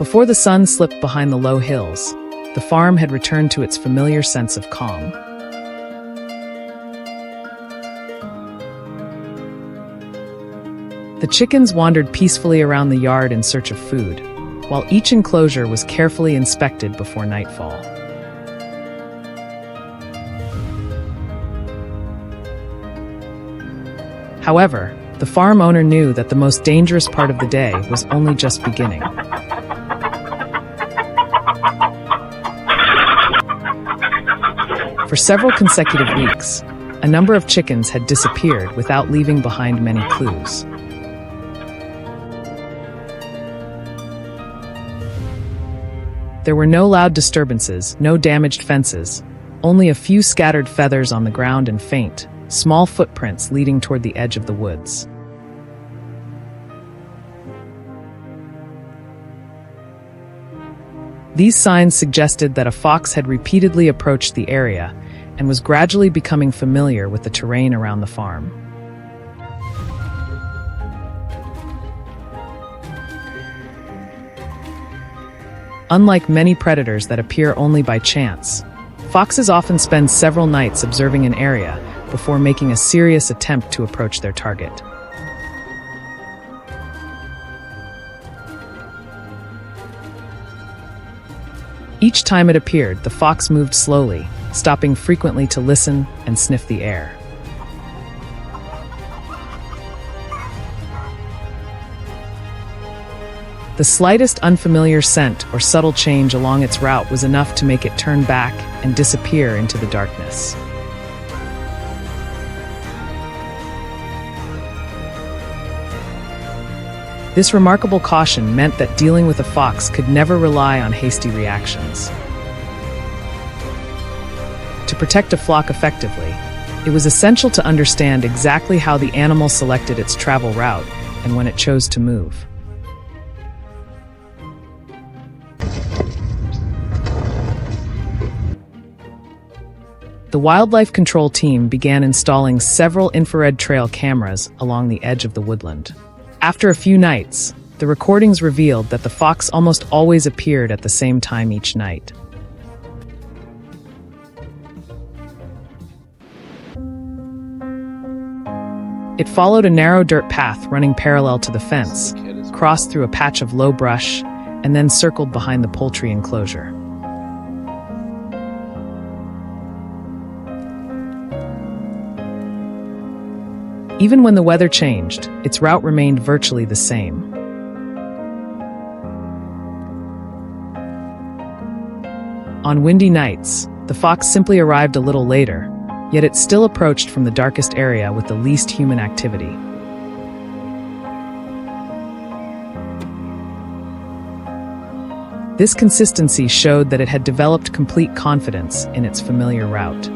Before the sun slipped behind the low hills, the farm had returned to its familiar sense of calm. The chickens wandered peacefully around the yard in search of food, while each enclosure was carefully inspected before nightfall. However, the farm owner knew that the most dangerous part of the day was only just beginning. For several consecutive weeks, a number of chickens had disappeared without leaving behind many clues. There were no loud disturbances, no damaged fences, only a few scattered feathers on the ground and faint, small footprints leading toward the edge of the woods. These signs suggested that a fox had repeatedly approached the area and was gradually becoming familiar with the terrain around the farm. Unlike many predators that appear only by chance, foxes often spend several nights observing an area before making a serious attempt to approach their target. Each time it appeared, the fox moved slowly, stopping frequently to listen and sniff the air. The slightest unfamiliar scent or subtle change along its route was enough to make it turn back and disappear into the darkness. This remarkable caution meant that dealing with a fox could never rely on hasty reactions. To protect a flock effectively, it was essential to understand exactly how the animal selected its travel route and when it chose to move. The wildlife control team began installing several infrared trail cameras along the edge of the woodland. After a few nights, the recordings revealed that the fox almost always appeared at the same time each night. It followed a narrow dirt path running parallel to the fence, crossed through a patch of low brush, and then circled behind the poultry enclosure. Even when the weather changed, its route remained virtually the same. On windy nights, the fox simply arrived a little later, yet it still approached from the darkest area with the least human activity. This consistency showed that it had developed complete confidence in its familiar route.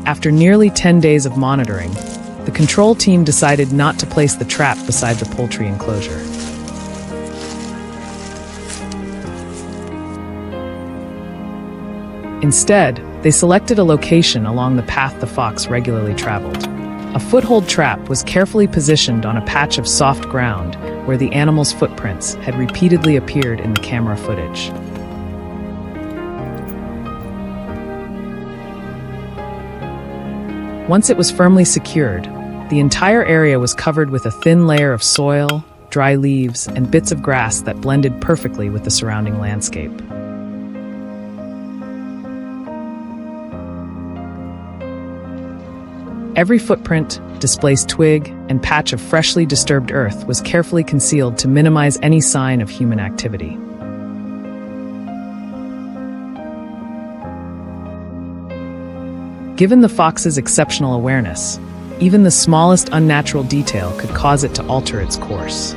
After nearly 10 days of monitoring, the control team decided not to place the trap beside the poultry enclosure. Instead, they selected a location along the path the fox regularly traveled. A foothold trap was carefully positioned on a patch of soft ground where the animal's footprints had repeatedly appeared in the camera footage. Once it was firmly secured, the entire area was covered with a thin layer of soil, dry leaves, and bits of grass that blended perfectly with the surrounding landscape. Every footprint, displaced twig, and patch of freshly disturbed earth was carefully concealed to minimize any sign of human activity. Given the fox's exceptional awareness, even the smallest unnatural detail could cause it to alter its course.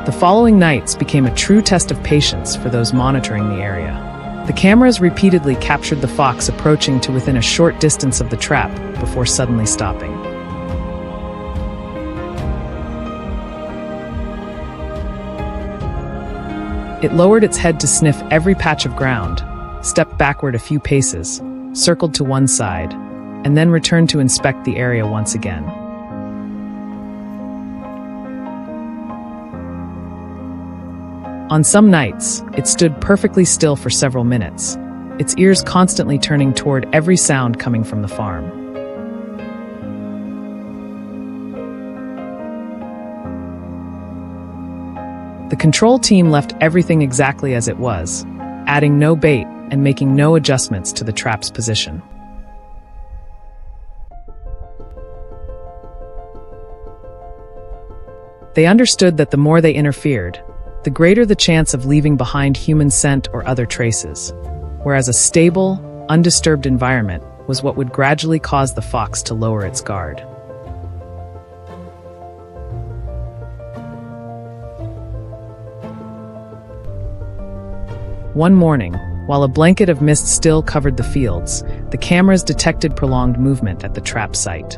The following nights became a true test of patience for those monitoring the area. The cameras repeatedly captured the fox approaching to within a short distance of the trap before suddenly stopping. It lowered its head to sniff every patch of ground, stepped backward a few paces, circled to one side, and then returned to inspect the area once again. On some nights, it stood perfectly still for several minutes, its ears constantly turning toward every sound coming from the farm. The control team left everything exactly as it was, adding no bait and making no adjustments to the trap's position. They understood that the more they interfered, the greater the chance of leaving behind human scent or other traces, whereas a stable, undisturbed environment was what would gradually cause the fox to lower its guard. One morning, while a blanket of mist still covered the fields, the cameras detected prolonged movement at the trap site.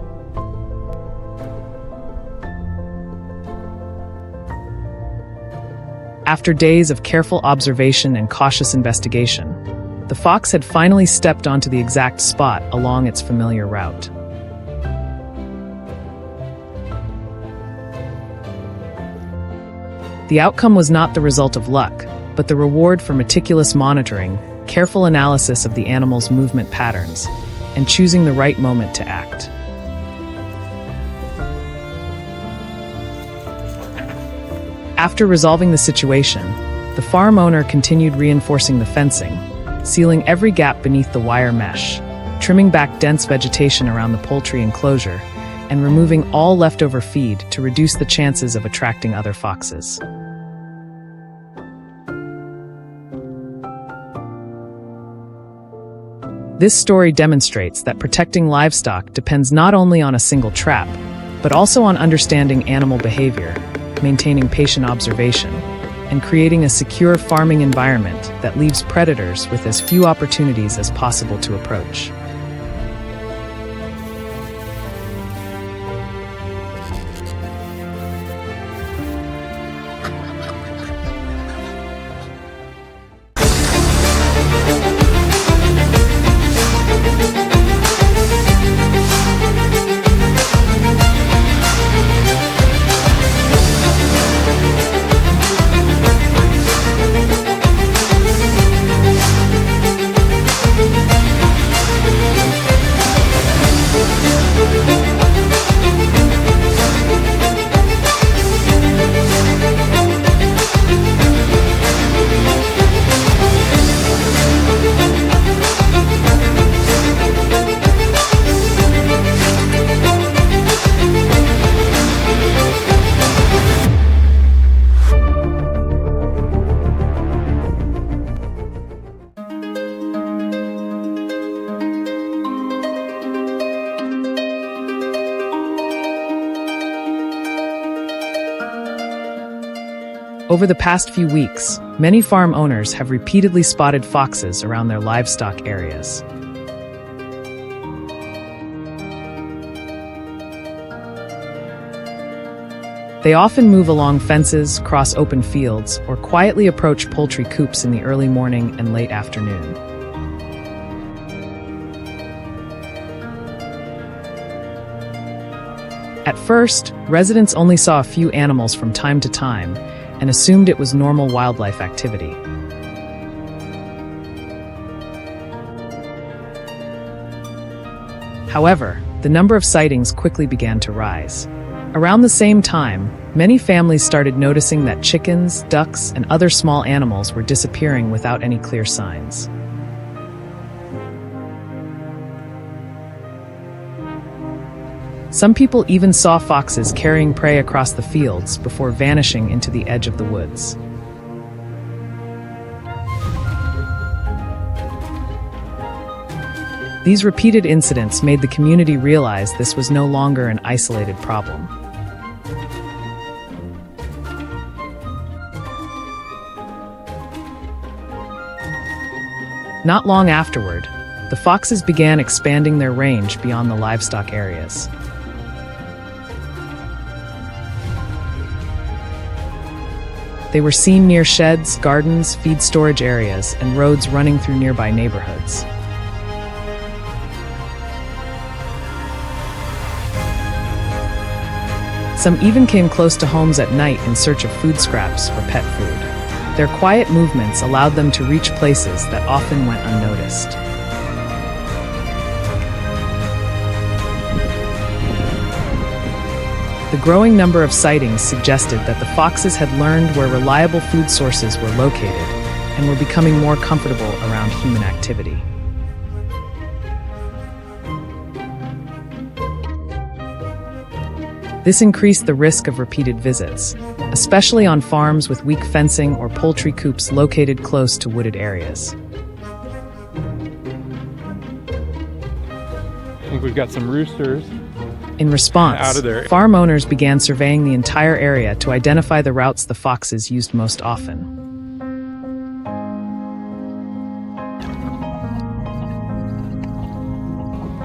After days of careful observation and cautious investigation, the fox had finally stepped onto the exact spot along its familiar route. The outcome was not the result of luck, but the reward for meticulous monitoring, careful analysis of the animal's movement patterns, and choosing the right moment to act. After resolving the situation, the farm owner continued reinforcing the fencing, sealing every gap beneath the wire mesh, trimming back dense vegetation around the poultry enclosure, and removing all leftover feed to reduce the chances of attracting other foxes. This story demonstrates that protecting livestock depends not only on a single trap, but also on understanding animal behavior, maintaining patient observation, and creating a secure farming environment that leaves predators with as few opportunities as possible to approach. Over the past few weeks, many farm owners have repeatedly spotted foxes around their livestock areas. They often move along fences, cross open fields, or quietly approach poultry coops in the early morning and late afternoon. At first, residents only saw a few animals from time to time and assumed it was normal wildlife activity. However, the number of sightings quickly began to rise. Around the same time, many families started noticing that chickens, ducks, and other small animals were disappearing without any clear signs. Some people even saw foxes carrying prey across the fields before vanishing into the edge of the woods. These repeated incidents made the community realize this was no longer an isolated problem. Not long afterward, the foxes began expanding their range beyond the livestock areas. They were seen near sheds, gardens, feed storage areas, and roads running through nearby neighborhoods. Some even came close to homes at night in search of food scraps or pet food. Their quiet movements allowed them to reach places that often went unnoticed. The growing number of sightings suggested that the foxes had learned where reliable food sources were located and were becoming more comfortable around human activity. This increased the risk of repeated visits, especially on farms with weak fencing or poultry coops located close to wooded areas. I think we've got some roosters. In response, farm owners began surveying the entire area to identify the routes the foxes used most often.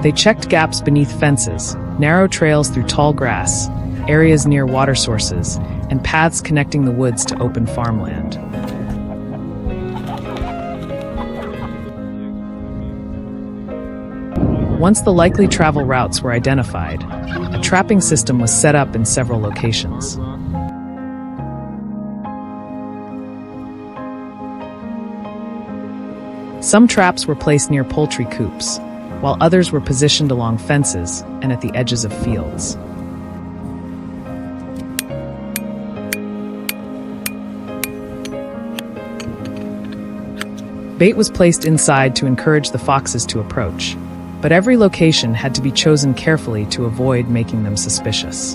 They checked gaps beneath fences, narrow trails through tall grass, areas near water sources, and paths connecting the woods to open farmland. Once the likely travel routes were identified, a trapping system was set up in several locations. Some traps were placed near poultry coops, while others were positioned along fences and at the edges of fields. Bait was placed inside to encourage the foxes to approach, but every location had to be chosen carefully to avoid making them suspicious.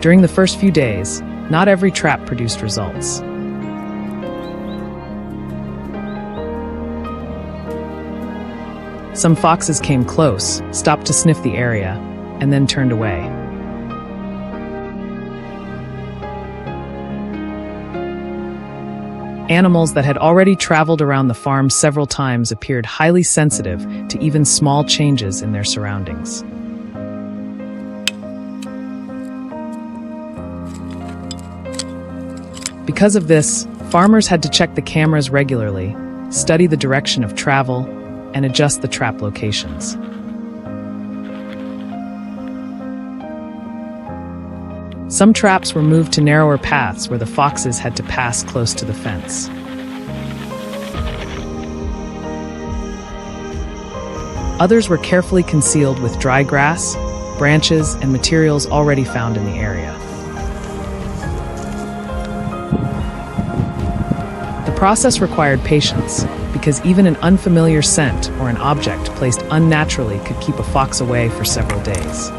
During the first few days, not every trap produced results. Some foxes came close, stopped to sniff the area, and then turned away. Animals that had already traveled around the farm several times appeared highly sensitive to even small changes in their surroundings. Because of this, farmers had to check the cameras regularly, study the direction of travel, and adjust the trap locations. Some traps were moved to narrower paths where the foxes had to pass close to the fence. Others were carefully concealed with dry grass, branches, and materials already found in the area. The process required patience, because even an unfamiliar scent or an object placed unnaturally could keep a fox away for several days.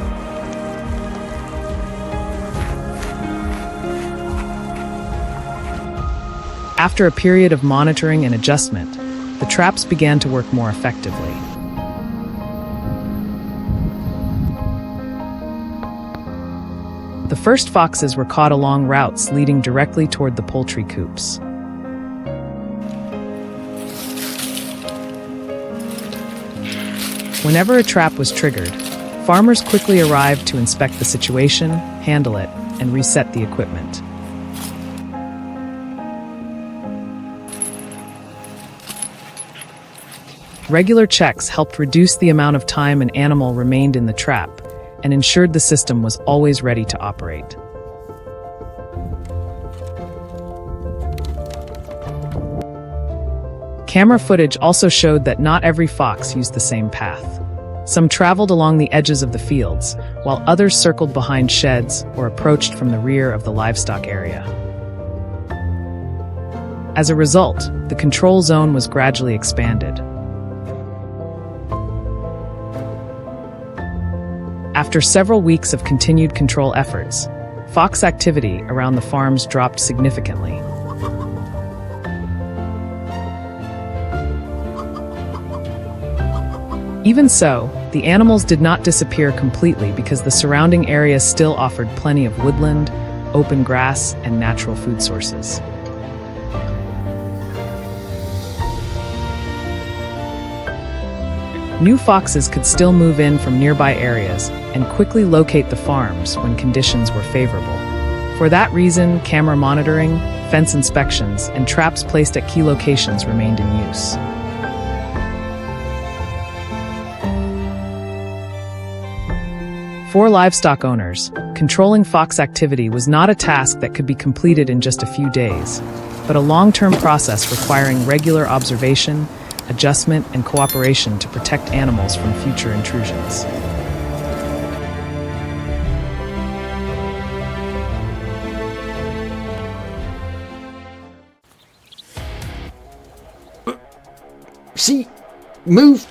After a period of monitoring and adjustment, the traps began to work more effectively. The first foxes were caught along routes leading directly toward the poultry coops. Whenever a trap was triggered, farmers quickly arrived to inspect the situation, handle it, and reset the equipment. Regular checks helped reduce the amount of time an animal remained in the trap and ensured the system was always ready to operate. Camera footage also showed that not every fox used the same path. Some traveled along the edges of the fields, while others circled behind sheds or approached from the rear of the livestock area. As a result, the control zone was gradually expanded. After several weeks of continued control efforts, fox activity around the farms dropped significantly. Even so, the animals did not disappear completely because the surrounding area still offered plenty of woodland, open grass, and natural food sources. new foxes could still move in from nearby areas and quickly locate the farms when conditions were favorable. For that reason, camera monitoring, fence inspections, and traps placed at key locations remained in use. For livestock owners, controlling fox activity was not a task that could be completed in just a few days, but a long-term process requiring regular observation, adjustment, and cooperation to protect animals from future intrusions. See? Move!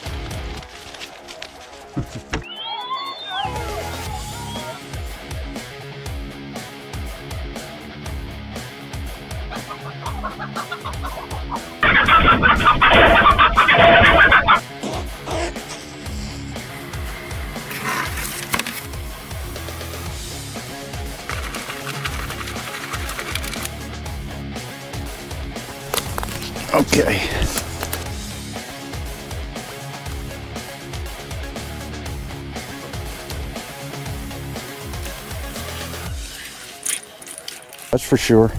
Okay. That's for sure.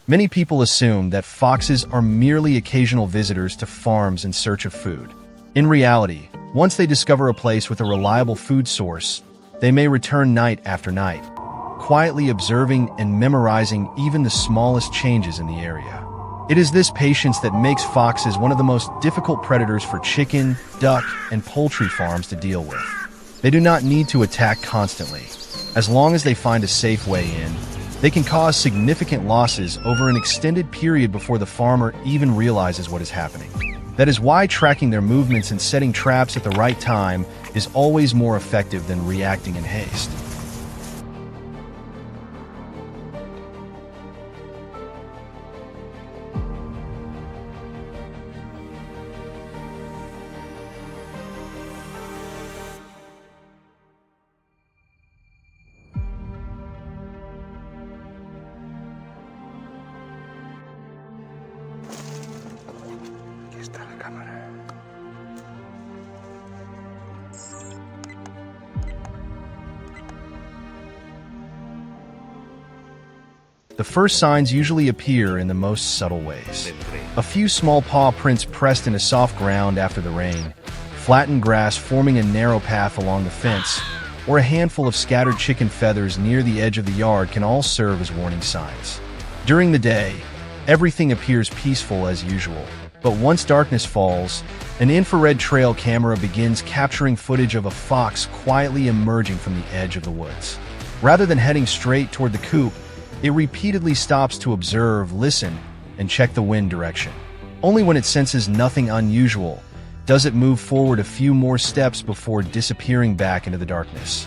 Many people assume that foxes are merely occasional visitors to farms in search of food. In reality, once they discover a place with a reliable food source, they may return night after night, quietly observing and memorizing even the smallest changes in the area. It is this patience that makes foxes one of the most difficult predators for chicken, duck, and poultry farms to deal with. They do not need to attack constantly. As long as they find a safe way in, they can cause significant losses over an extended period before the farmer even realizes what is happening. That is why tracking their movements and setting traps at the right time is always more effective than reacting in haste. The first signs usually appear in the most subtle ways. A few small paw prints pressed into soft ground after the rain, flattened grass forming a narrow path along the fence, or a handful of scattered chicken feathers near the edge of the yard can all serve as warning signs. During the day, everything appears peaceful as usual, but once darkness falls, an infrared trail camera begins capturing footage of a fox quietly emerging from the edge of the woods. Rather than heading straight toward the coop, it repeatedly stops to observe, listen, and check the wind direction. Only when it senses nothing unusual does it move forward a few more steps before disappearing back into the darkness.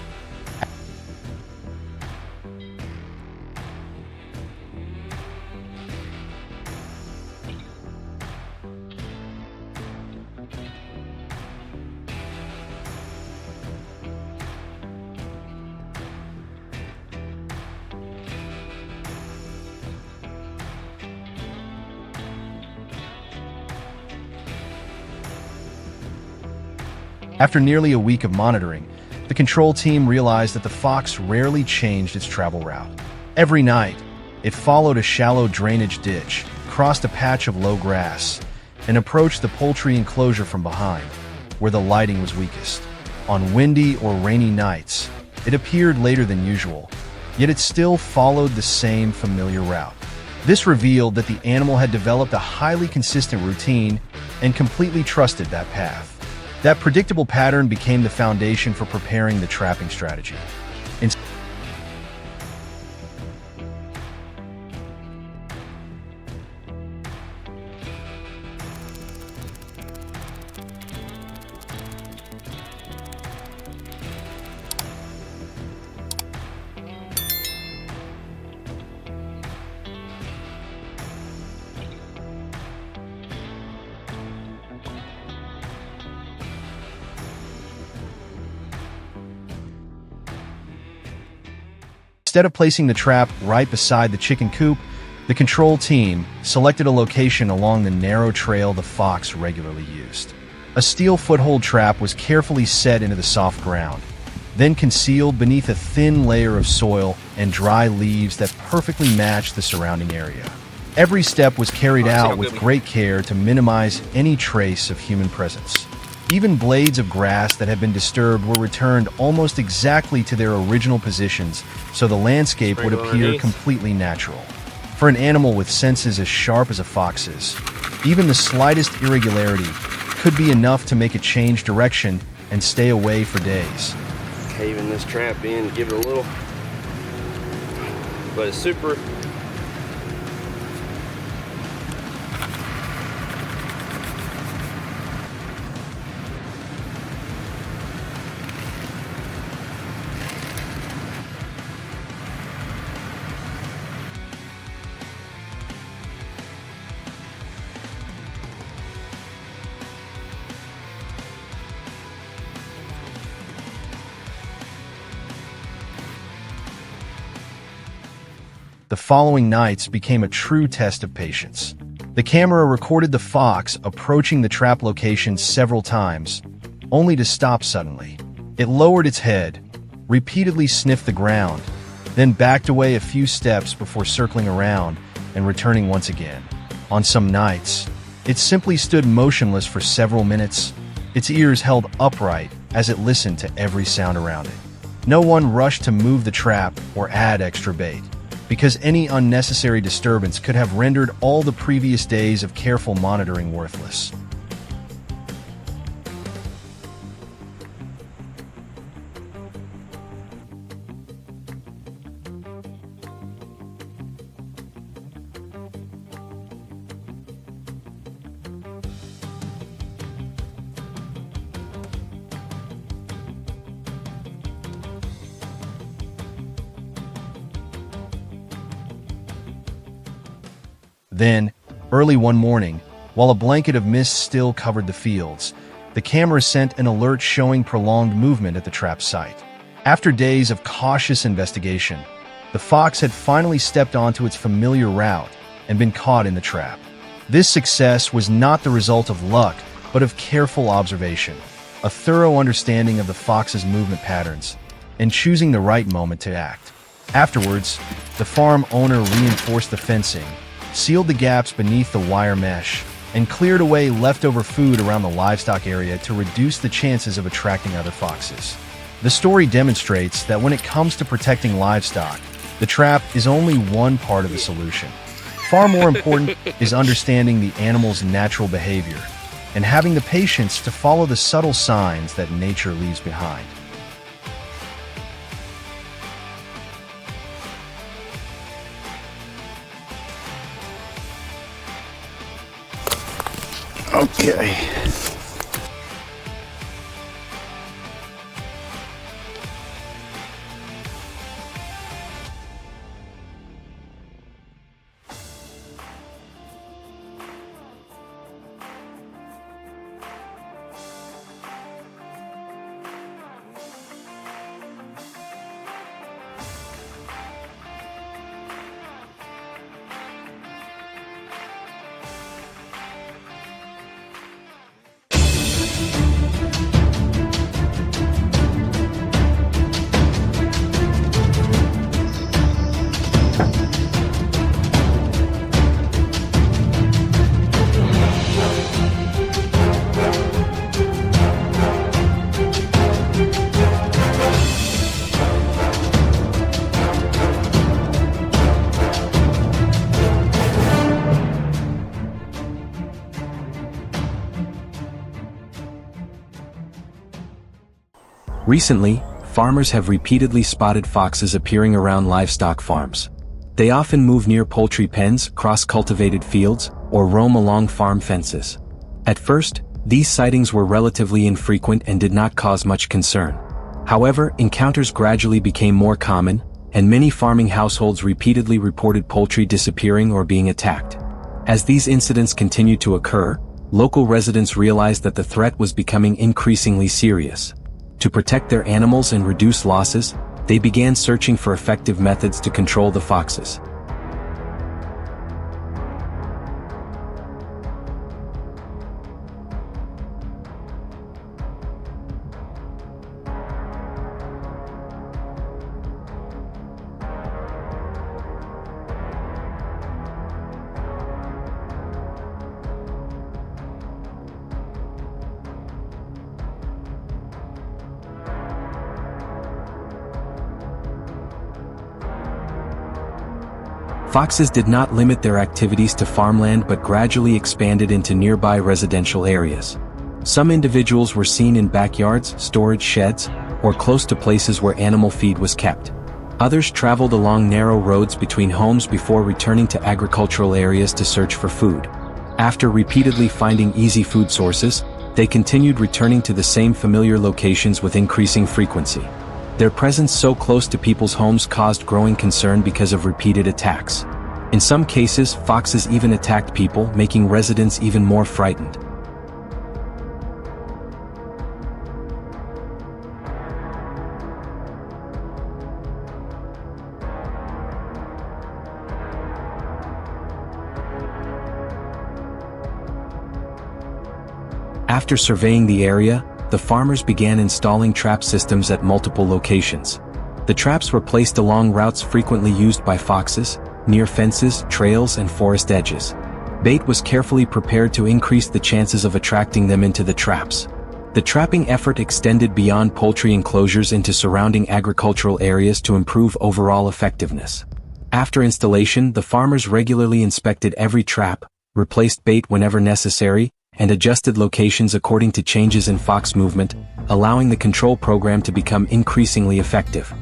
After nearly a week of monitoring, the control team realized that the fox rarely changed its travel route. Every night, it followed a shallow drainage ditch, crossed a patch of low grass, and approached the poultry enclosure from behind, where the lighting was weakest. On windy or rainy nights, it appeared later than usual, yet it still followed the same familiar route. This revealed that the animal had developed a highly consistent routine and completely trusted that path. That predictable pattern became the foundation for preparing the trapping strategy. Instead of placing the trap right beside the chicken coop, the control team selected a location along the narrow trail the fox regularly used. A steel foothold trap was carefully set into the soft ground, then concealed beneath a thin layer of soil and dry leaves that perfectly matched the surrounding area. Every step was carried out with great care to minimize any trace of human presence. Even blades of grass that had been disturbed were returned almost exactly to their original positions, so the landscape would appear completely natural. For an animal with senses as sharp as a fox's, even the slightest irregularity could be enough to make it change direction and stay away for days. Caving this trap in, give it a little, but it's super. The following nights became a true test of patience. The camera recorded the fox approaching the trap location several times, only to stop suddenly. It lowered its head, repeatedly sniffed the ground, then backed away a few steps before circling around and returning once again. On some nights, it simply stood motionless for several minutes, its ears held upright as it listened to every sound around it. No one rushed to move the trap or add extra bait, because any unnecessary disturbance could have rendered all the previous days of careful monitoring worthless. Then, early one morning, while a blanket of mist still covered the fields, the camera sent an alert showing prolonged movement at the trap site. After days of cautious investigation, the fox had finally stepped onto its familiar route and been caught in the trap. This success was not the result of luck, but of careful observation, a thorough understanding of the fox's movement patterns, and choosing the right moment to act. Afterwards, the farm owner reinforced the fencing, sealed the gaps beneath the wire mesh, and cleared away leftover food around the livestock area to reduce the chances of attracting other foxes. The story demonstrates that when it comes to protecting livestock, the trap is only one part of the solution. Far more important is understanding the animal's natural behavior and having the patience to follow the subtle signs that nature leaves behind. Okay. Recently, farmers have repeatedly spotted foxes appearing around livestock farms. They often move near poultry pens, cross cultivated fields, or roam along farm fences. At first, these sightings were relatively infrequent and did not cause much concern. However, encounters gradually became more common, and many farming households repeatedly reported poultry disappearing or being attacked. As these incidents continued to occur, local residents realized that the threat was becoming increasingly serious. To protect their animals and reduce losses, they began searching for effective methods to control the foxes. Foxes did not limit their activities to farmland but gradually expanded into nearby residential areas. Some individuals were seen in backyards, storage sheds, or close to places where animal feed was kept. Others traveled along narrow roads between homes before returning to agricultural areas to search for food. After repeatedly finding easy food sources, they continued returning to the same familiar locations with increasing frequency. Their presence so close to people's homes caused growing concern because of repeated attacks. In some cases, foxes even attacked people, making residents even more frightened. After surveying the area, the farmers began installing trap systems at multiple locations. The traps were placed along routes frequently used by foxes, near fences, trails, and forest edges. Bait was carefully prepared to increase the chances of attracting them into the traps. The trapping effort extended beyond poultry enclosures into surrounding agricultural areas to improve overall effectiveness. After installation, the farmers regularly inspected every trap, replaced bait whenever necessary, and adjusted locations according to changes in fox movement, allowing the control program to become increasingly effective.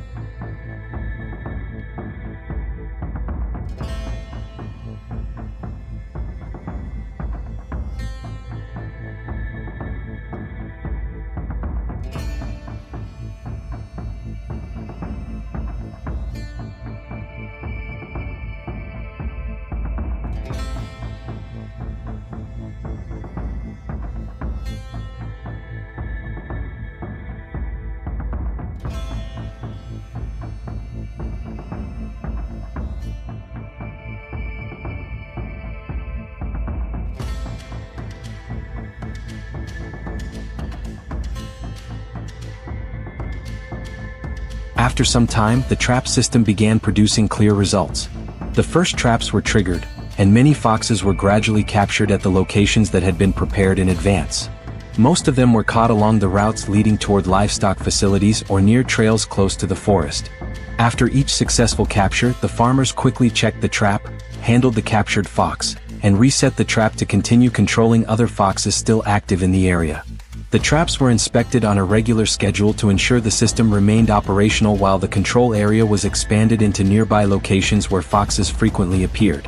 After some time, the trap system began producing clear results. The first traps were triggered, and many foxes were gradually captured at the locations that had been prepared in advance. Most of them were caught along the routes leading toward livestock facilities or near trails close to the forest. After each successful capture, the farmers quickly checked the trap, handled the captured fox, and reset the trap to continue controlling other foxes still active in the area. The traps were inspected on a regular schedule to ensure the system remained operational while the control area was expanded into nearby locations where foxes frequently appeared.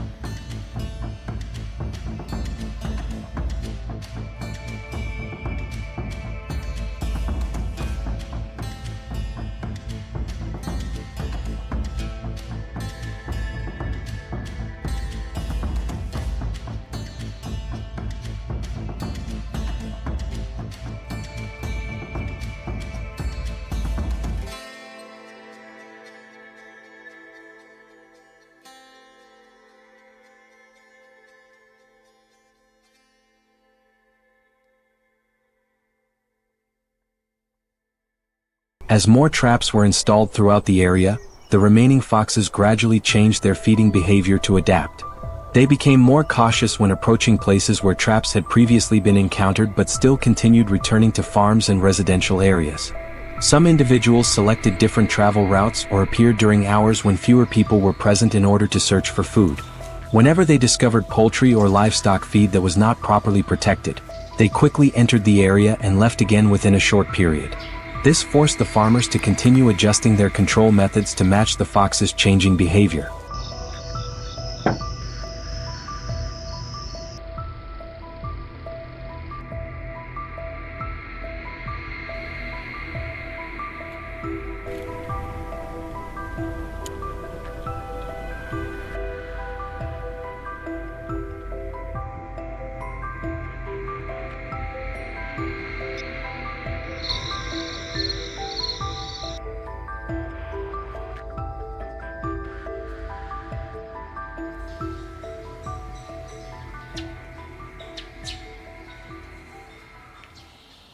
As more traps were installed throughout the area, the remaining foxes gradually changed their feeding behavior to adapt. They became more cautious when approaching places where traps had previously been encountered but still continued returning to farms and residential areas. Some individuals selected different travel routes or appeared during hours when fewer people were present in order to search for food. Whenever they discovered poultry or livestock feed that was not properly protected, they quickly entered the area and left again within a short period. This forced the farmers to continue adjusting their control methods to match the fox's changing behavior.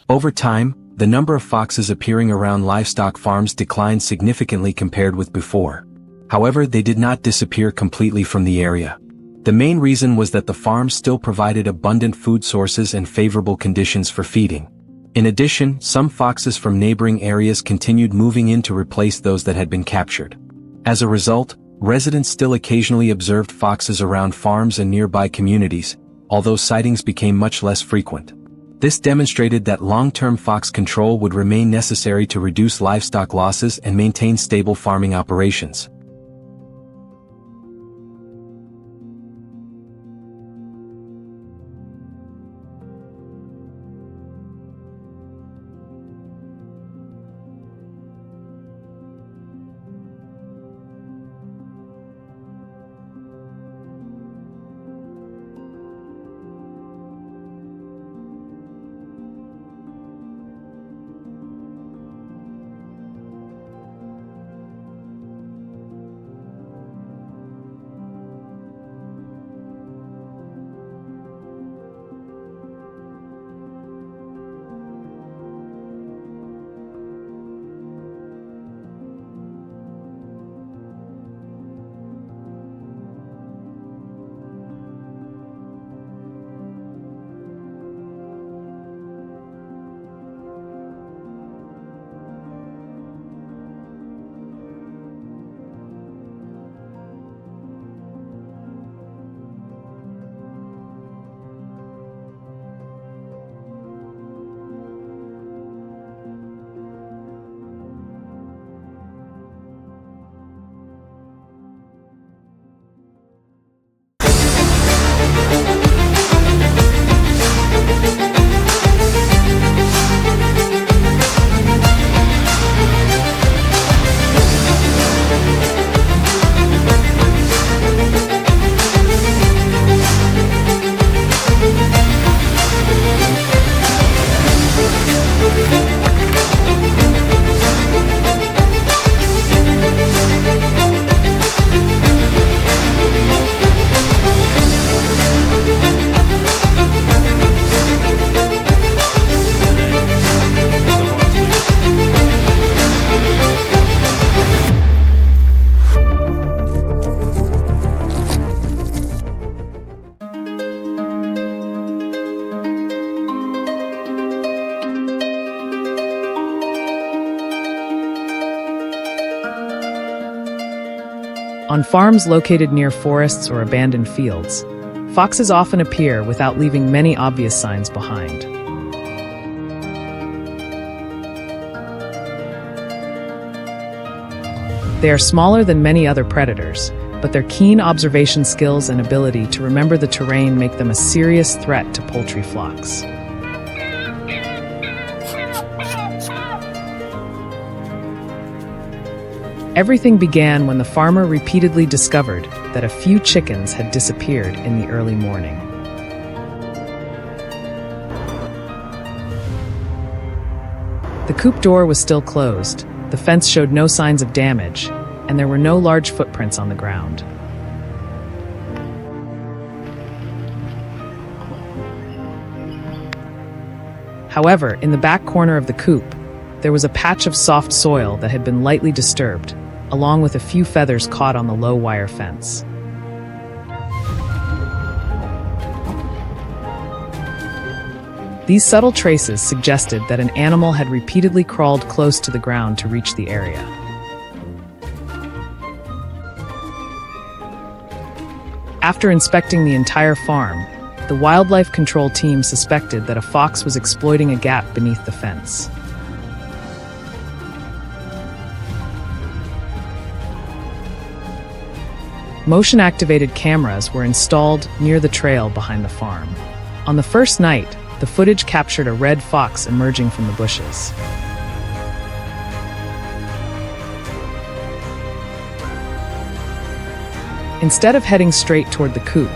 Over time, the number of foxes appearing around livestock farms declined significantly compared with before. However, they did not disappear completely from the area. The main reason was that the farms still provided abundant food sources and favorable conditions for feeding. In addition, some foxes from neighboring areas continued moving in to replace those that had been captured. As a result, residents still occasionally observed foxes around farms and nearby communities, although sightings became much less frequent. This demonstrated that long-term fox control would remain necessary to reduce livestock losses and maintain stable farming operations. On farms located near forests or abandoned fields, foxes often appear without leaving many obvious signs behind. They are smaller than many other predators, but their keen observation skills and ability to remember the terrain make them a serious threat to poultry flocks. Everything began when the farmer repeatedly discovered that a few chickens had disappeared in the early morning. The coop door was still closed, the fence showed no signs of damage, and there were no large footprints on the ground. However, in the back corner of the coop, there was a patch of soft soil that had been lightly disturbed, along with a few feathers caught on the low wire fence. These subtle traces suggested that an animal had repeatedly crawled close to the ground to reach the area. After inspecting the entire farm, the wildlife control team suspected that a fox was exploiting a gap beneath the fence. Motion-activated cameras were installed near the trail behind the farm. On the first night, the footage captured a red fox emerging from the bushes. Instead of heading straight toward the coop,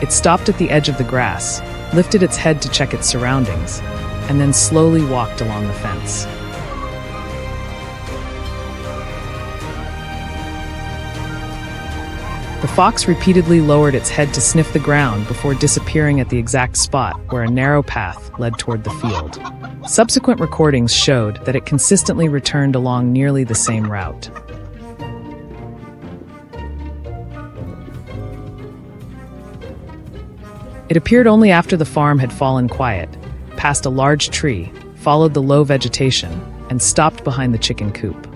it stopped at the edge of the grass, lifted its head to check its surroundings, and then slowly walked along the fence. The fox repeatedly lowered its head to sniff the ground before disappearing at the exact spot where a narrow path led toward the field. Subsequent recordings showed that it consistently returned along nearly the same route. It appeared only after the farm had fallen quiet, passed a large tree, followed the low vegetation, and stopped behind the chicken coop.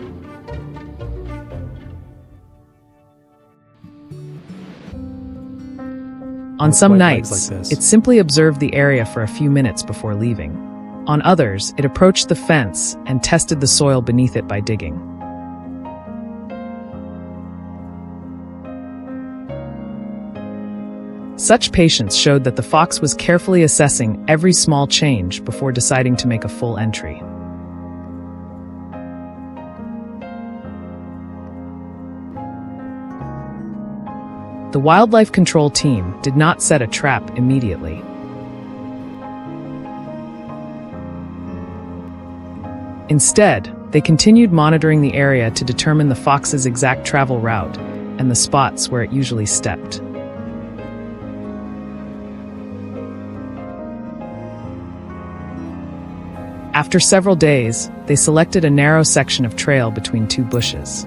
On some With white legs nights, like this. it simply observed the area for a few minutes before leaving. On others, it approached the fence and tested the soil beneath it by digging. Such patience showed that the fox was carefully assessing every small change before deciding to make a full entry. The wildlife control team did not set a trap immediately. Instead, they continued monitoring the area to determine the fox's exact travel route and the spots where it usually stepped. After several days, they selected a narrow section of trail between two bushes.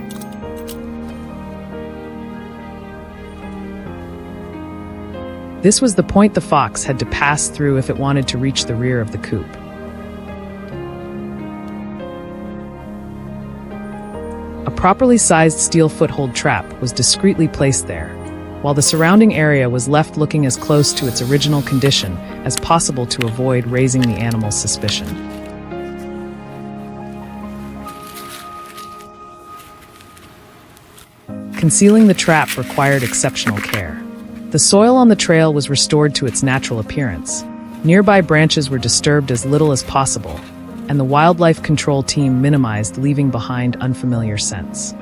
This was the point the fox had to pass through if it wanted to reach the rear of the coop. A properly sized steel foothold trap was discreetly placed there, while the surrounding area was left looking as close to its original condition as possible to avoid raising the animal's suspicion. Concealing the trap required exceptional care. The soil on the trail was restored to its natural appearance. Nearby branches were disturbed as little as possible, and the wildlife control team minimized leaving behind unfamiliar scents.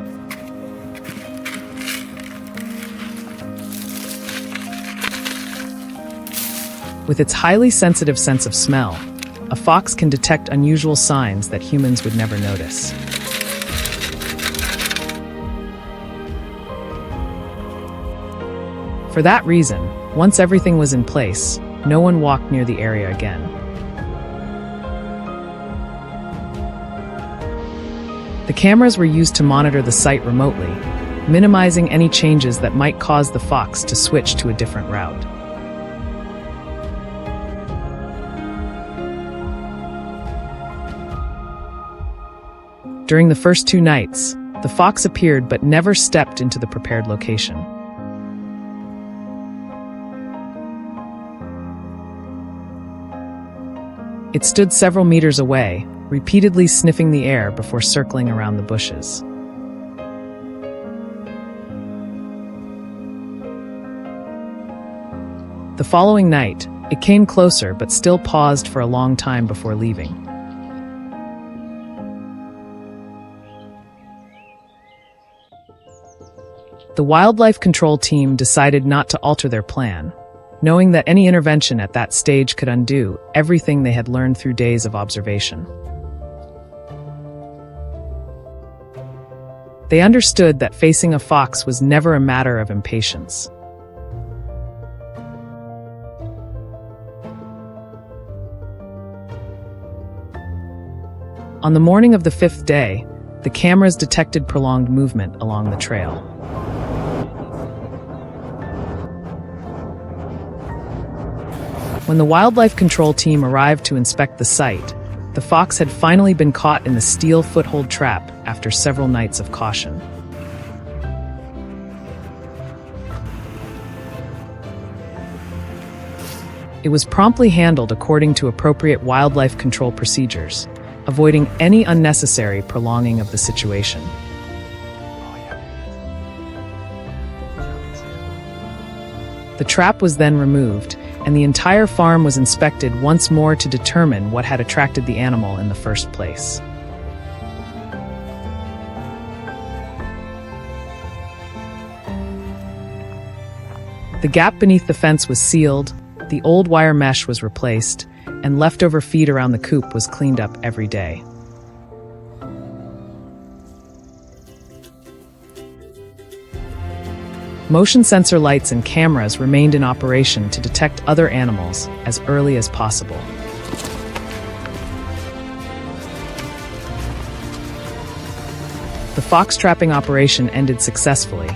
With its highly sensitive sense of smell, a fox can detect unusual signs that humans would never notice. For that reason, once everything was in place, no one walked near the area again. The cameras were used to monitor the site remotely, minimizing any changes that might cause the fox to switch to a different route. During the first 2 nights, the fox appeared but never stepped into the prepared location. It stood several meters away, repeatedly sniffing the air before circling around the bushes. The following night, it came closer but still paused for a long time before leaving. The wildlife control team decided not to alter their plan, knowing that any intervention at that stage could undo everything they had learned through days of observation. They understood that facing a fox was never a matter of impatience. On the morning of the 5th day, the cameras detected prolonged movement along the trail. When the wildlife control team arrived to inspect the site, the fox had finally been caught in the steel foothold trap after several nights of caution. It was promptly handled according to appropriate wildlife control procedures, avoiding any unnecessary prolonging of the situation. The trap was then removed, and the entire farm was inspected once more to determine what had attracted the animal in the first place. The gap beneath the fence was sealed, the old wire mesh was replaced, and leftover feed around the coop was cleaned up every day. Motion sensor lights and cameras remained in operation to detect other animals as early as possible. The fox trapping operation ended successfully,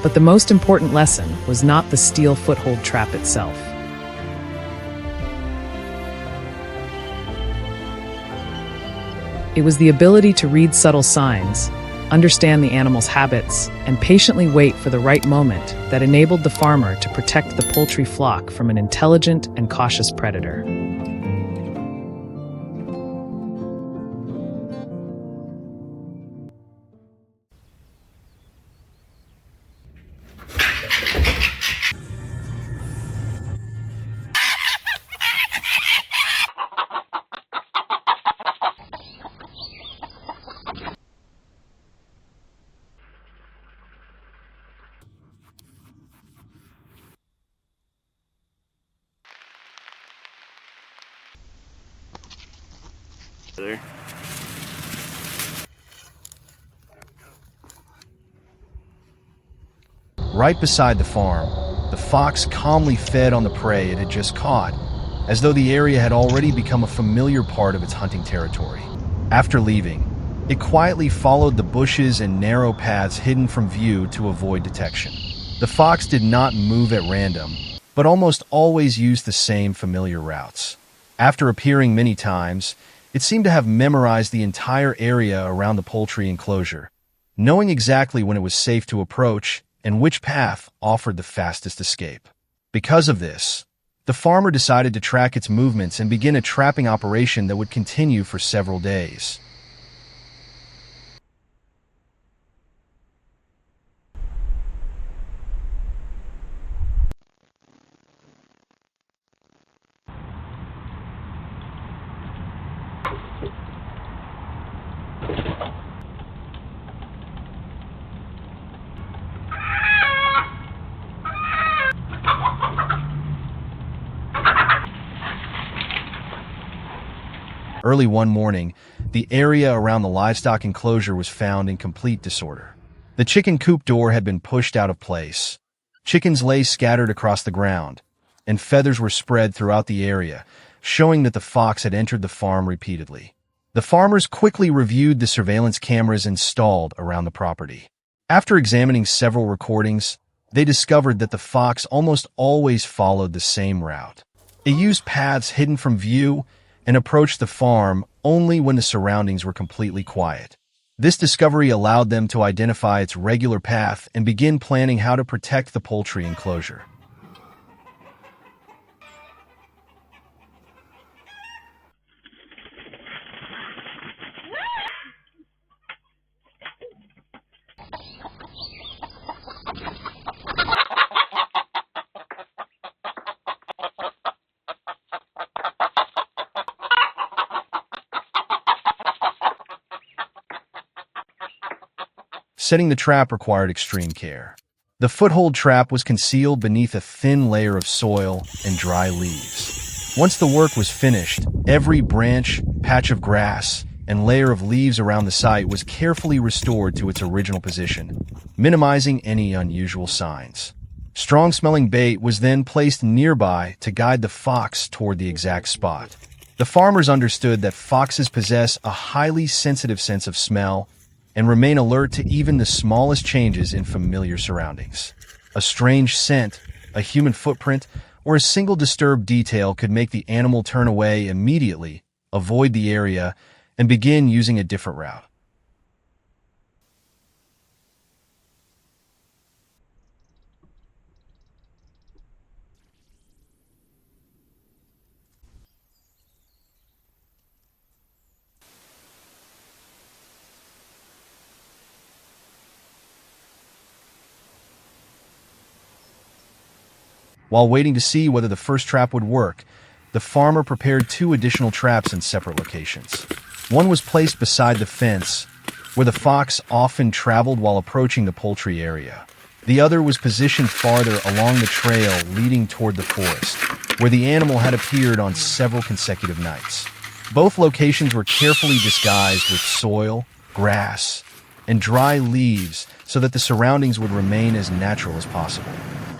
but the most important lesson was not the steel foothold trap itself. It was the ability to read subtle signs, understand the animal's habits, and patiently wait for the right moment that enabled the farmer to protect the poultry flock from an intelligent and cautious predator. There. Right beside the farm, the fox calmly fed on the prey it had just caught, as though the area had already become a familiar part of its hunting territory. After leaving, it quietly followed the bushes and narrow paths hidden from view to avoid detection. The fox did not move at random, but almost always used the same familiar routes. After appearing many times, it seemed to have memorized the entire area around the poultry enclosure, knowing exactly when it was safe to approach and which path offered the fastest escape. Because of this, the farmer decided to track its movements and begin a trapping operation that would continue for several days. Early one morning, the area around the livestock enclosure was found in complete disorder. The chicken coop door had been pushed out of place. Chickens lay scattered across the ground, and feathers were spread throughout the area, showing that the fox had entered the farm repeatedly. The farmers quickly reviewed the surveillance cameras installed around the property. After examining several recordings, they discovered that the fox almost always followed the same route. It used paths hidden from view and approached the farm only when the surroundings were completely quiet. This discovery allowed them to identify its regular path and begin planning how to protect the poultry enclosure. Setting the trap required extreme care. The foothold trap was concealed beneath a thin layer of soil and dry leaves. Once the work was finished, every branch, patch of grass, and layer of leaves around the site was carefully restored to its original position, minimizing any unusual signs. Strong-smelling bait was then placed nearby to guide the fox toward the exact spot. The farmers understood that foxes possess a highly sensitive sense of smell and remain alert to even the smallest changes in familiar surroundings. A strange scent, a human footprint, or a single disturbed detail could make the animal turn away immediately, avoid the area, and begin using a different route. While waiting to see whether the first trap would work, the farmer prepared 2 additional traps in separate locations. One was placed beside the fence, where the fox often traveled while approaching the poultry area. The other was positioned farther along the trail leading toward the forest, where the animal had appeared on several consecutive nights. Both locations were carefully disguised with soil, grass, and dry leaves so that the surroundings would remain as natural as possible.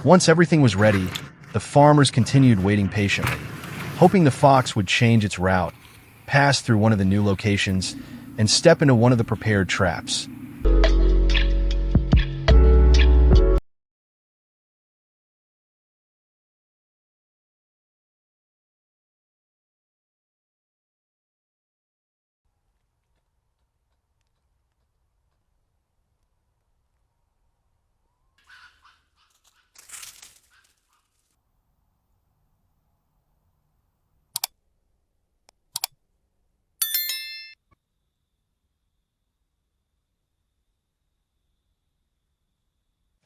Once everything was ready, the farmers continued waiting patiently, hoping the fox would change its route, pass through one of the new locations, and step into one of the prepared traps.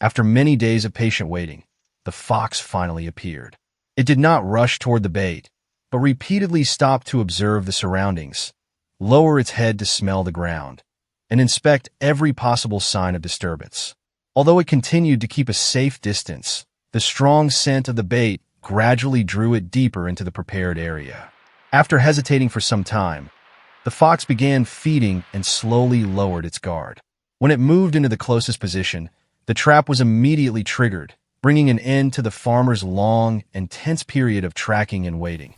After many days of patient waiting, the fox finally appeared. It did not rush toward the bait, but repeatedly stopped to observe the surroundings, lower its head to smell the ground, and inspect every possible sign of disturbance. Although it continued to keep a safe distance, the strong scent of the bait gradually drew it deeper into the prepared area. After hesitating for some time, the fox began feeding and slowly lowered its guard. When it moved into the closest position, the trap was immediately triggered, bringing an end to the farmer's long and tense period of tracking and waiting.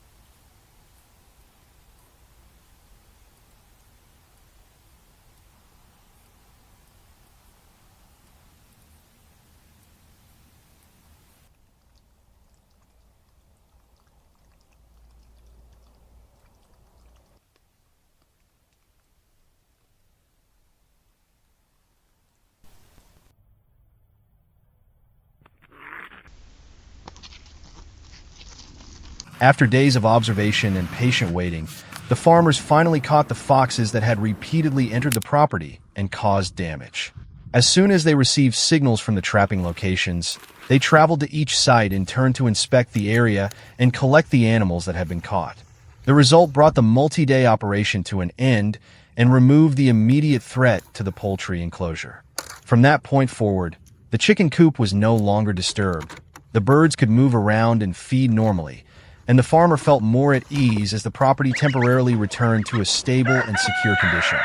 After days of observation and patient waiting, the farmers finally caught the foxes that had repeatedly entered the property and caused damage. As soon as they received signals from the trapping locations, they traveled to each site in turn to inspect the area and collect the animals that had been caught. The result brought the multi-day operation to an end and removed the immediate threat to the poultry enclosure. From that point forward, the chicken coop was no longer disturbed. The birds could move around and feed normally, and the farmer felt more at ease as the property temporarily returned to a stable and secure condition.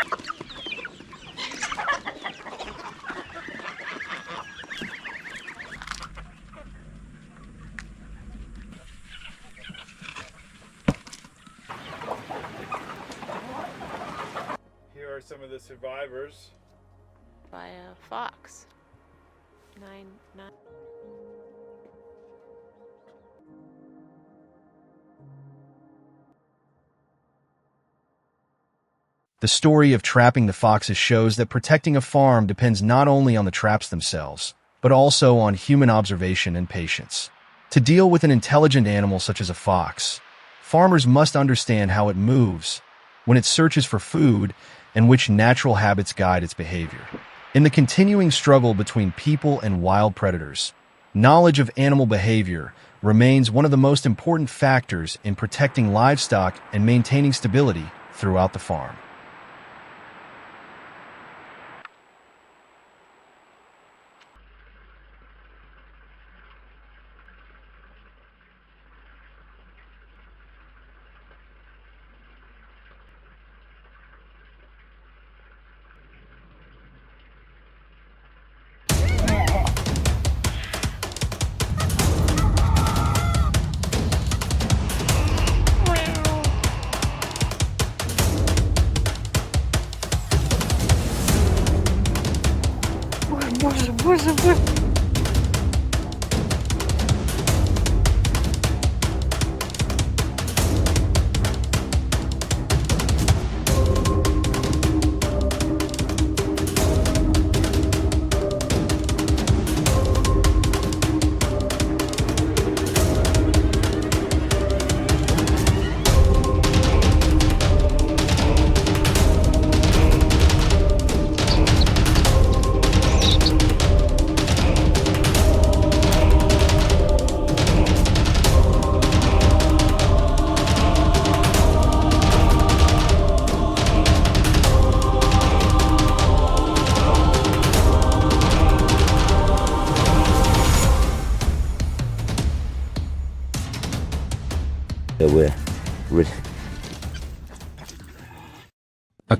Here are some of the survivors. By a fox. 9. The story of trapping the foxes shows that protecting a farm depends not only on the traps themselves, but also on human observation and patience. To deal with an intelligent animal such as a fox, farmers must understand how it moves, when it searches for food, and which natural habits guide its behavior. In the continuing struggle between people and wild predators, knowledge of animal behavior remains one of the most important factors in protecting livestock and maintaining stability throughout the farm.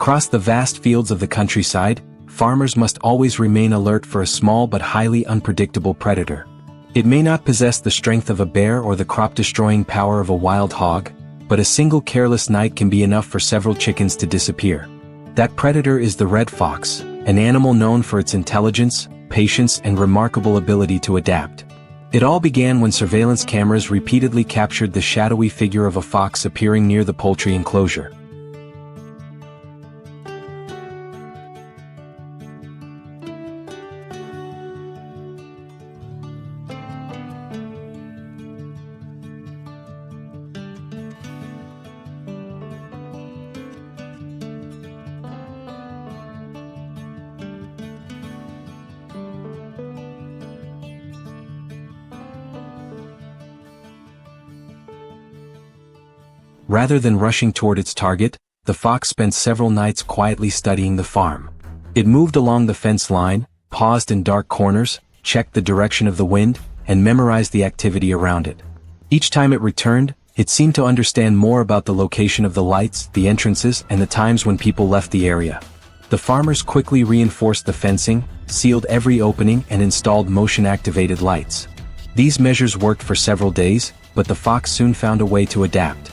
Across the vast fields of the countryside, farmers must always remain alert for a small but highly unpredictable predator. It may not possess the strength of a bear or the crop-destroying power of a wild hog, but a single careless night can be enough for several chickens to disappear. That predator is the red fox, an animal known for its intelligence, patience, and remarkable ability to adapt. It all began when surveillance cameras repeatedly captured the shadowy figure of a fox appearing near the poultry enclosure. Rather than rushing toward its target, the fox spent several nights quietly studying the farm. It moved along the fence line, paused in dark corners, checked the direction of the wind, and memorized the activity around it. Each time it returned, it seemed to understand more about the location of the lights, the entrances, and the times when people left the area. The farmers quickly reinforced the fencing, sealed every opening, and installed motion-activated lights. These measures worked for several days, but the fox soon found a way to adapt.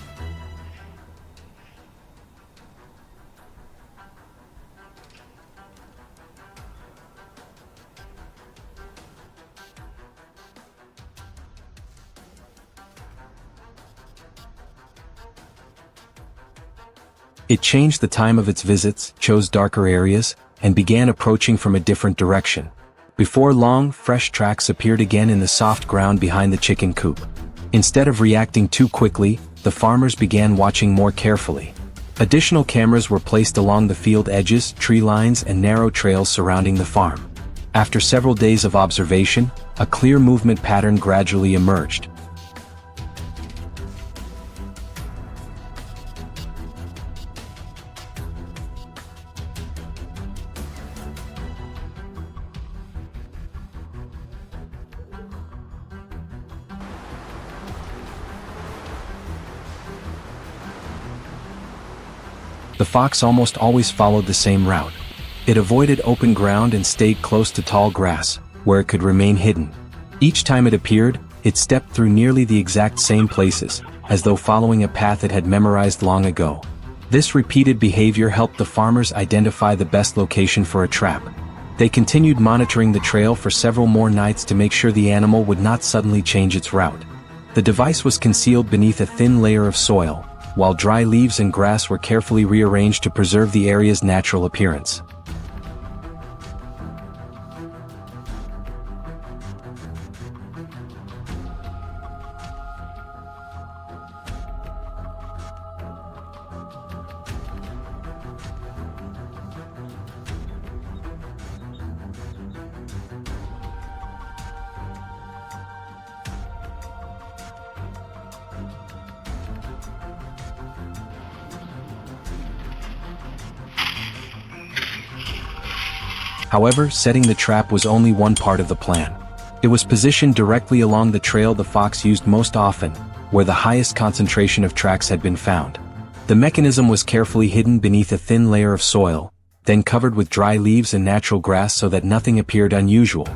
It changed the time of its visits, chose darker areas, and began approaching from a different direction. Before long, fresh tracks appeared again in the soft ground behind the chicken coop. Instead of reacting too quickly, the farmers began watching more carefully. Additional cameras were placed along the field edges, tree lines, and narrow trails surrounding the farm. After several days of observation, a clear movement pattern gradually emerged. The fox almost always followed the same route. It avoided open ground and stayed close to tall grass, where it could remain hidden. Each time it appeared, it stepped through nearly the exact same places, as though following a path it had memorized long ago. This repeated behavior helped the farmers identify the best location for a trap. They continued monitoring the trail for several more nights to make sure the animal would not suddenly change its route. The device was concealed beneath a thin layer of soil, while dry leaves and grass were carefully rearranged to preserve the area's natural appearance. However, setting the trap was only one part of the plan. It was positioned directly along the trail the fox used most often, where the highest concentration of tracks had been found. The mechanism was carefully hidden beneath a thin layer of soil, then covered with dry leaves and natural grass so that nothing appeared unusual.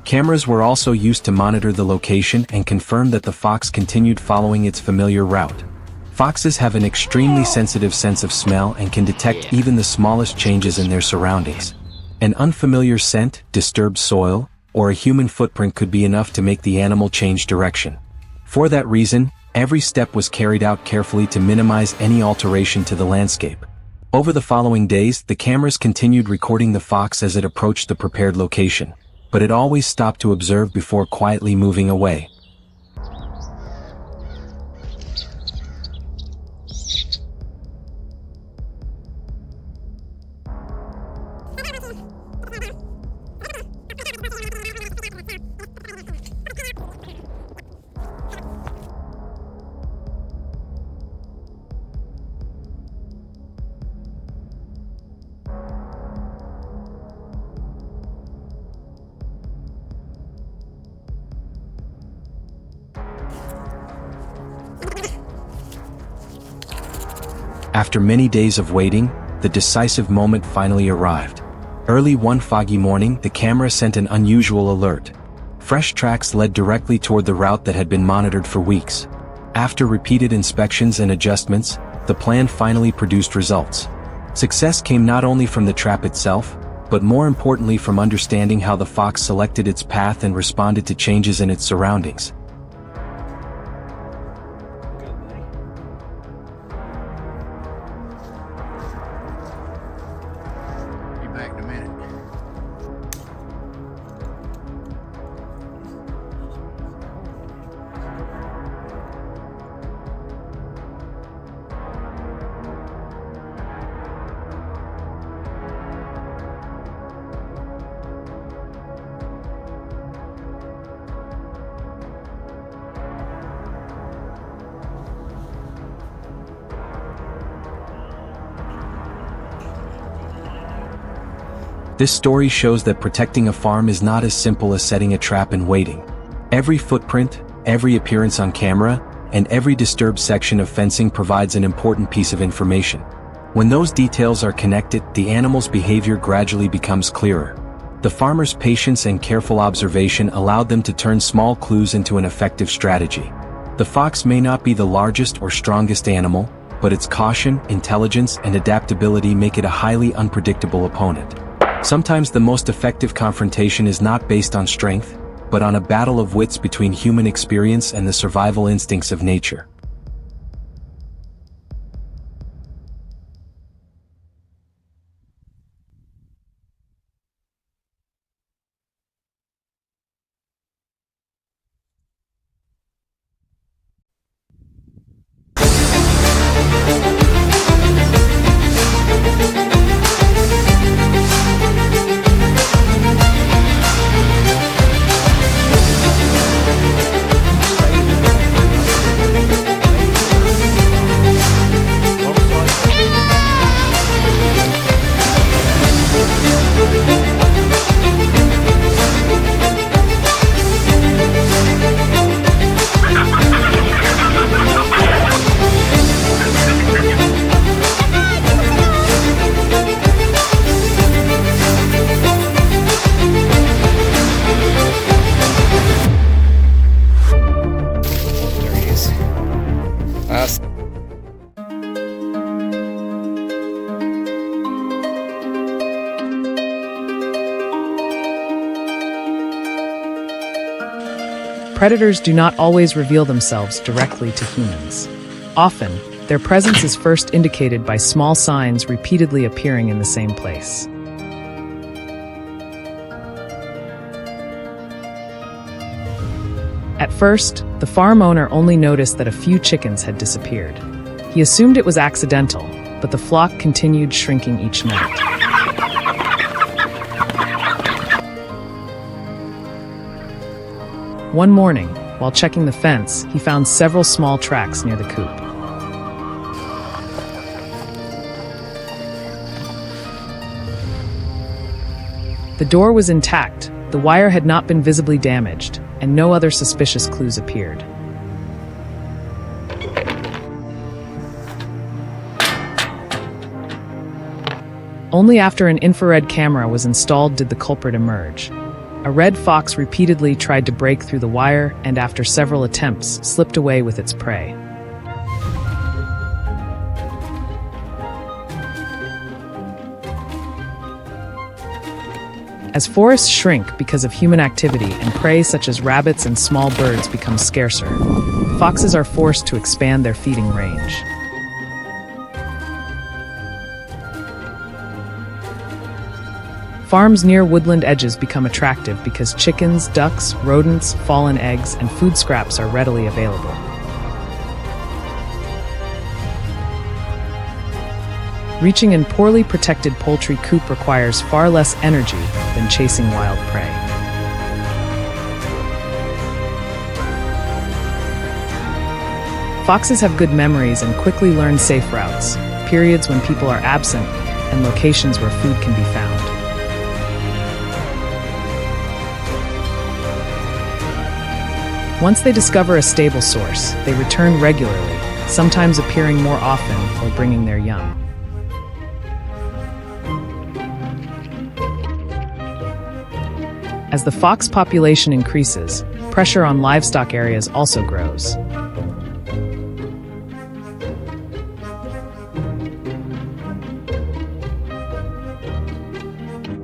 Cameras were also used to monitor the location and confirm that the fox continued following its familiar route. Foxes have an extremely sensitive sense of smell and can detect even the smallest changes in their surroundings. An unfamiliar scent, disturbed soil, or a human footprint could be enough to make the animal change direction. For that reason, every step was carried out carefully to minimize any alteration to the landscape. Over the following days, the cameras continued recording the fox as it approached the prepared location, but it always stopped to observe before quietly moving away. After many days of waiting, the decisive moment finally arrived. Early one foggy morning, the camera sent an unusual alert. Fresh tracks led directly toward the route that had been monitored for weeks. After repeated inspections and adjustments, the plan finally produced results. Success came not only from the trap itself, but more importantly from understanding how the fox selected its path and responded to changes in its surroundings. Back in a minute. This story shows that protecting a farm is not as simple as setting a trap and waiting. Every footprint, every appearance on camera, and every disturbed section of fencing provides an important piece of information. When those details are connected, the animal's behavior gradually becomes clearer. The farmer's patience and careful observation allowed them to turn small clues into an effective strategy. The fox may not be the largest or strongest animal, but its caution, intelligence, and adaptability make it a highly unpredictable opponent. Sometimes the most effective confrontation is not based on strength, but on a battle of wits between human experience and the survival instincts of nature. Predators do not always reveal themselves directly to humans. Often, their presence is first indicated by small signs repeatedly appearing in the same place. At first, the farm owner only noticed that a few chickens had disappeared. He assumed it was accidental, but the flock continued shrinking each night. One morning, while checking the fence, he found several small tracks near the coop. The door was intact, the wire had not been visibly damaged, and no other suspicious clues appeared. Only after an infrared camera was installed did the culprit emerge. A red fox repeatedly tried to break through the wire and, after several attempts, slipped away with its prey. As forests shrink because of human activity and prey such as rabbits and small birds become scarcer, foxes are forced to expand their feeding range. Farms near woodland edges become attractive because chickens, ducks, rodents, fallen eggs, and food scraps are readily available. Reaching a poorly protected poultry coop requires far less energy than chasing wild prey. Foxes have good memories and quickly learn safe routes, periods when people are absent, and locations where food can be found. Once they discover a stable source, they return regularly, sometimes appearing more often or bringing their young. As the fox population increases, pressure on livestock areas also grows.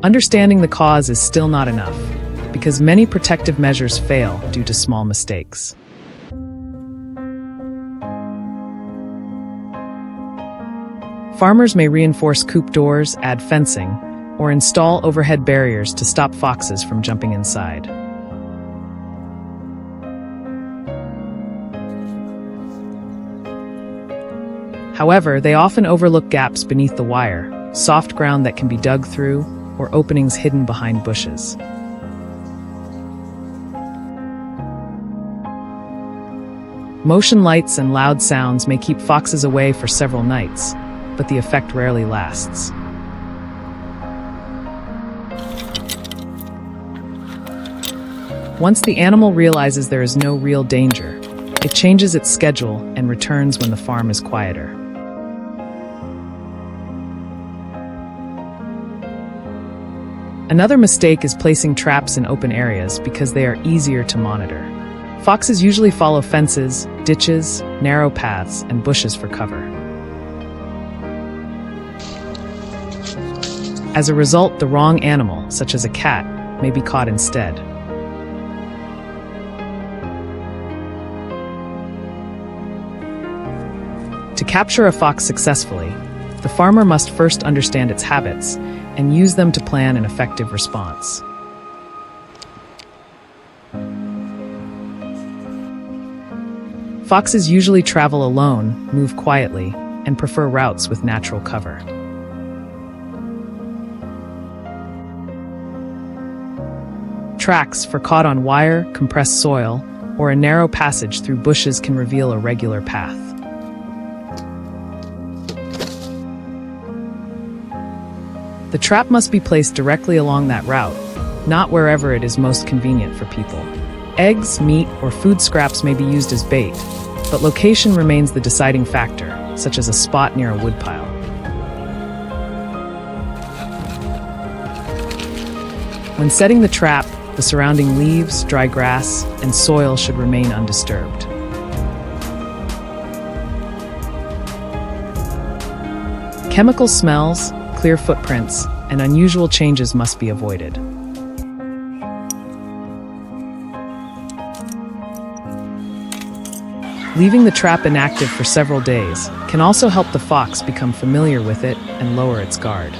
Understanding the cause is still not enough, because many protective measures fail due to small mistakes. Farmers may reinforce coop doors, add fencing, or install overhead barriers to stop foxes from jumping inside. However, they often overlook gaps beneath the wire, soft ground that can be dug through, or openings hidden behind bushes. Motion lights and loud sounds may keep foxes away for several nights, but the effect rarely lasts. Once the animal realizes there is no real danger, it changes its schedule and returns when the farm is quieter. Another mistake is placing traps in open areas because they are easier to monitor. Foxes usually follow fences, ditches, narrow paths, and bushes for cover. As a result, the wrong animal, such as a cat, may be caught instead. To capture a fox successfully, the farmer must first understand its habits and use them to plan an effective response. Foxes usually travel alone, move quietly, and prefer routes with natural cover. Tracks for caught on wire, compressed soil, or a narrow passage through bushes can reveal a regular path. The trap must be placed directly along that route, not wherever it is most convenient for people. Eggs, meat, or food scraps may be used as bait, but location remains the deciding factor, such as a spot near a woodpile. When setting the trap, the surrounding leaves, dry grass, and soil should remain undisturbed. Chemical smells, clear footprints, and unusual changes must be avoided. Leaving the trap inactive for several days can also help the fox become familiar with it and lower its guard.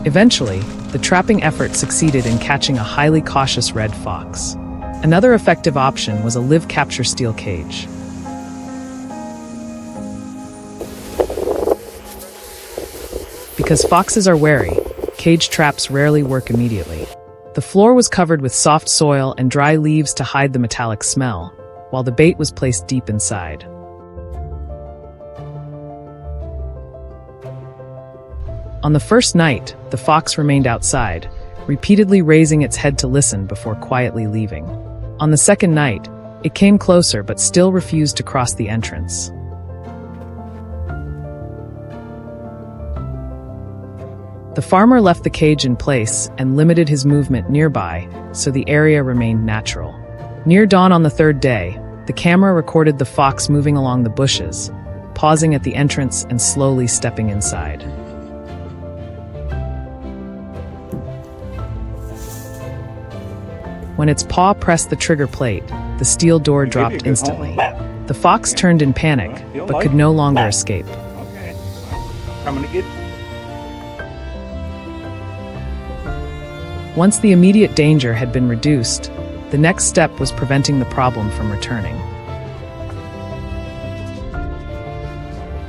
Eventually, the trapping effort succeeded in catching a highly cautious red fox. Another effective option was a live capture steel cage. Because foxes are wary, cage traps rarely work immediately. The floor was covered with soft soil and dry leaves to hide the metallic smell, while the bait was placed deep inside. On the first night, the fox remained outside, repeatedly raising its head to listen before quietly leaving. On the second night, it came closer but still refused to cross the entrance. The farmer left the cage in place and limited his movement nearby so the area remained natural. Near dawn on the third day, the camera recorded the fox moving along the bushes, pausing at the entrance and slowly stepping inside. When its paw pressed the trigger plate, the steel door dropped instantly. The fox turned in panic, but could no longer escape. Okay. Well, I'm gonna get. Once the immediate danger had been reduced, the next step was preventing the problem from returning.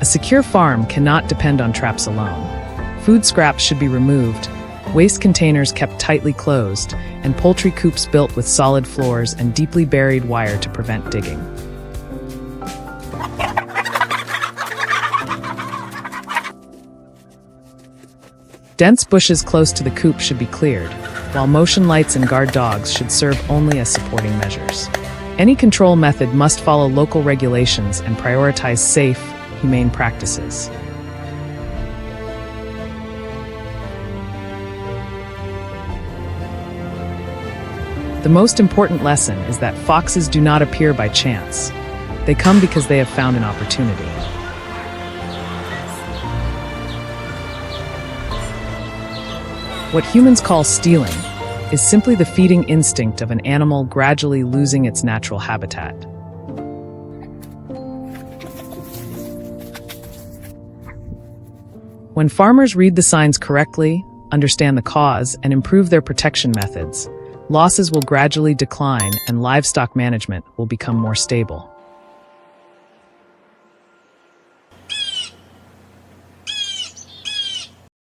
A secure farm cannot depend on traps alone. Food scraps should be removed, waste containers kept tightly closed, and poultry coops built with solid floors and deeply buried wire to prevent digging. Dense bushes close to the coop should be cleared, while motion lights and guard dogs should serve only as supporting measures. Any control method must follow local regulations and prioritize safe, humane practices. The most important lesson is that foxes do not appear by chance. They come because they have found an opportunity. What humans call stealing is simply the feeding instinct of an animal gradually losing its natural habitat. When farmers read the signs correctly, understand the cause, and improve their protection methods, losses will gradually decline and livestock management will become more stable.